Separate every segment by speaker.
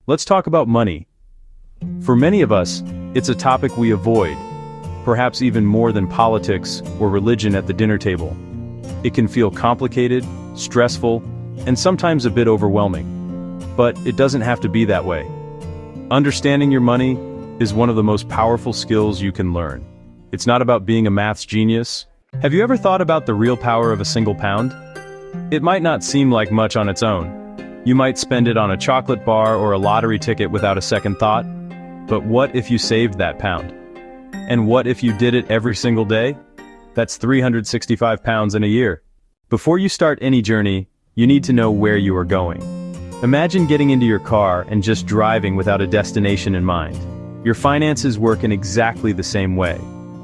Speaker 1: Let's talk about money. For many of us, it's a topic we avoid, perhaps even more than politics or religion at the dinner table. It can feel complicated, stressful, and sometimes a bit overwhelming. But it doesn't have to be that way. Understanding your money is one of the most powerful skills you can learn. It's not about being a maths genius. Have you ever thought about the real power of a single pound? It might not seem like much on its own. You might spend it on a chocolate bar or a lottery ticket without a second thought. But what if you saved that pound? And what if you did it every single day? That's 365 pounds in a year. Before you start any journey, you need to know where you are going. Imagine getting into your car and just driving without a destination in mind. Your finances work in exactly the same way.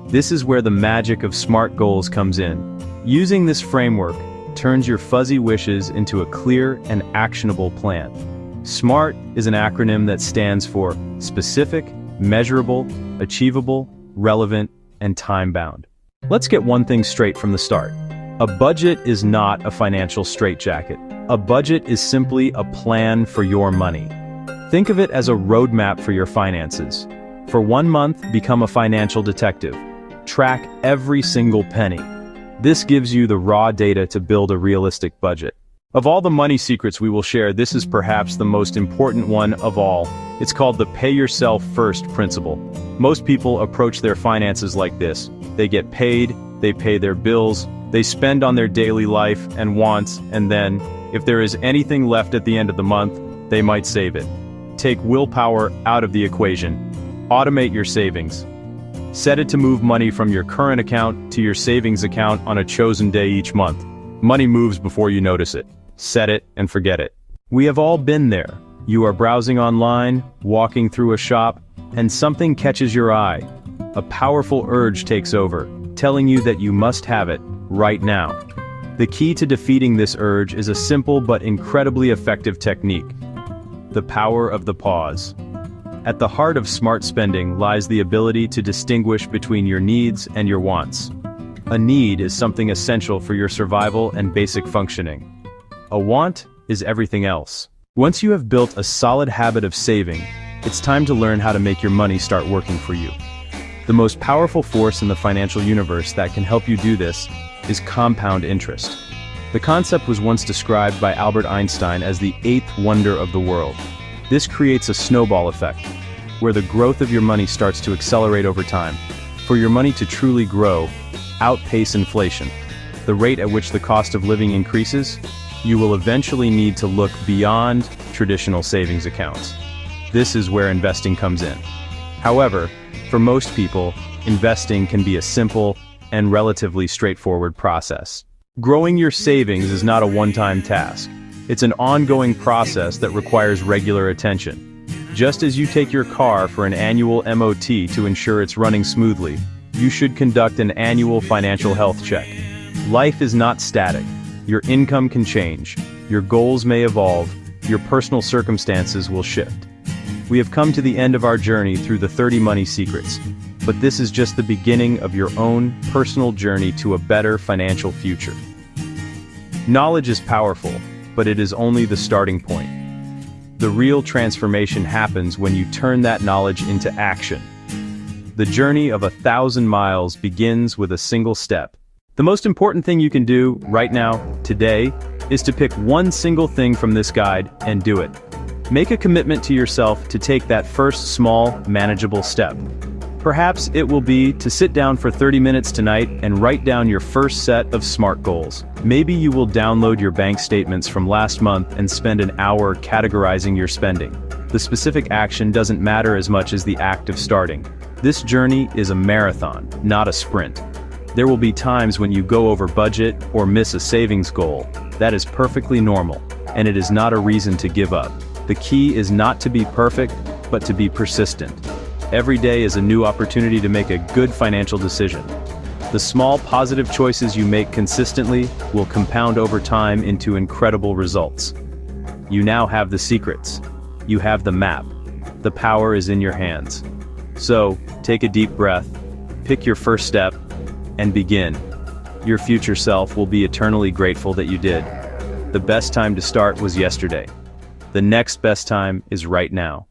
Speaker 1: This is where the magic of SMART goals comes in. Using this framework turns your fuzzy wishes into a clear and actionable plan. SMART is an acronym that stands for specific, measurable, achievable, relevant, and time-bound. Let's get one thing straight from the start. A budget is not a financial straitjacket. A budget is simply a plan for your money. Think of it as a roadmap for your finances. For 1 month, become a financial detective. Track every single penny. This gives you the raw data to build a realistic budget. Of all the money secrets we will share, this is perhaps the most important one of all. It's called the pay yourself first principle. Most people approach their finances like this. They get paid, they pay their bills, they spend on their daily life and wants, and then, if there is anything left at the end of the month, they might save it. Take willpower out of the equation. Automate your savings. Set it to move money from your current account to your savings account on a chosen day each month. Money moves before you notice it. Set it and forget it. We have all been there. You are browsing online, walking through a shop, and something catches your eye. A powerful urge takes over, telling you that you must have it right now. The key to defeating this urge is a simple but incredibly effective technique: the power of the pause. At the heart of smart spending lies the ability to distinguish between your needs and your wants. A need is something essential for your survival and basic functioning. A want is everything else. Once you have built a solid habit of saving, it's time to learn how to make your money start working for you. The most powerful force in the financial universe that can help you do this is compound interest. The concept was once described by Albert Einstein as the eighth wonder of the world. This creates a snowball effect, where the growth of your money starts to accelerate over time. For your money to truly grow, outpace inflation, the rate at which the cost of living increases, you will eventually need to look beyond traditional savings accounts. This is where investing comes in. However, for most people, investing can be a simple and relatively straightforward process. Growing your savings is not a one-time task. It's an ongoing process that requires regular attention. Just as you take your car for an annual MOT to ensure it's running smoothly, you should conduct an annual financial health check. Life is not static. Your income can change, your goals may evolve, your personal circumstances will shift. We have come to the end of our journey through the 30 money secrets, but this is just the beginning of your own personal journey to a better financial future. Knowledge is powerful, but it is only the starting point. The real transformation happens when you turn that knowledge into action. The journey of 1,000 miles begins with a single step. The most important thing you can do right now, today, is to pick one single thing from this guide and do it. Make a commitment to yourself to take that first small, manageable step. Perhaps it will be to sit down for 30 minutes tonight and write down your first set of SMART goals. Maybe you will download your bank statements from last month and spend an hour categorizing your spending. The specific action doesn't matter as much as the act of starting. This journey is a marathon, not a sprint. There will be times when you go over budget or miss a savings goal. That is perfectly normal, and it is not a reason to give up. The key is not to be perfect, but to be persistent. Every day is a new opportunity to make a good financial decision. The small positive choices you make consistently will compound over time into incredible results. You now have the secrets. You have the map. The power is in your hands. So, take a deep breath, pick your first step, and begin. Your future self will be eternally grateful that you did. The best time to start was yesterday. The next best time is right now.